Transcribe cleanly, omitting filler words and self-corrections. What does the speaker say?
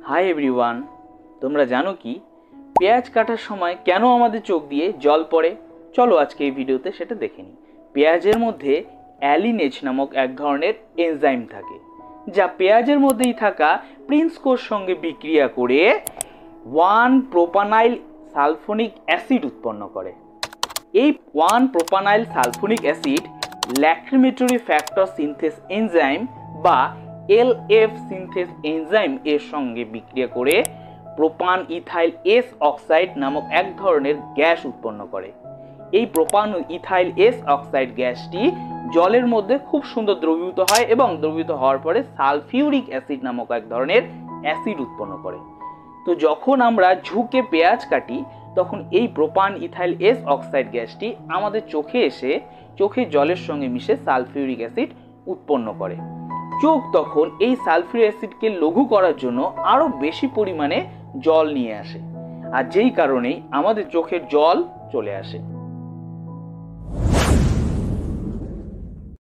Hi everyone, তোমরা জানো কি পেঁয়াজ কাটার সময় কেন আমাদের চোখ দিয়ে জল পড়ে? চলো আজকে এই ভিডিওতে সেটা দেখে নিই। পেঁয়াজের মধ্যে অ্যালিনেজ নামক এক ধরনের এনজাইম থাকে, যা পেঁয়াজের মধ্যেই থাকা প্রিন্স কোষ সঙ্গে বিক্রিয়া করে 1-প্রোপানাইল সালফোনিক অ্যাসিড উৎপন্ন করে। এই 1-প্রোপানাইল sulphonic acid lachrymatory factor synthase enzyme বা LF সিনথেস এনজাইম এর সঙ্গে বিক্রিয়া করে প্রোপান ইথাইল এস অক্সাইড নামক এক ধরনের গ্যাস উৎপন্ন করে। এই প্রোপান ইথাইল এস অক্সাইড গ্যাসটি জলের মধ্যে খুব সুন্দর দ্রবীভূত হয় এবং দ্রবীভূত হওয়ার পরে সালফিউরিক অ্যাসিড নামক এক ধরনের অ্যাসিড উৎপন্ন করে। তো যখন আমরা ঝুঁকে পেঁয়াজ কাটি তখন এই প্রোপান ইথাইল এস অক্সাইড গ্যাসটি আমাদের চোখে এসে চোখে জলের সঙ্গে মিশে সালফিউরিক অ্যাসিড উৎপন্ন করে। চোখ তখন এই সালফিউরিক অ্যাসিডকে লঘু করার জন্য আরো বেশি পরিমাণে জল নিয়ে আসে, আর যেই কারণেই আমাদের চোখের জল চলে আসে।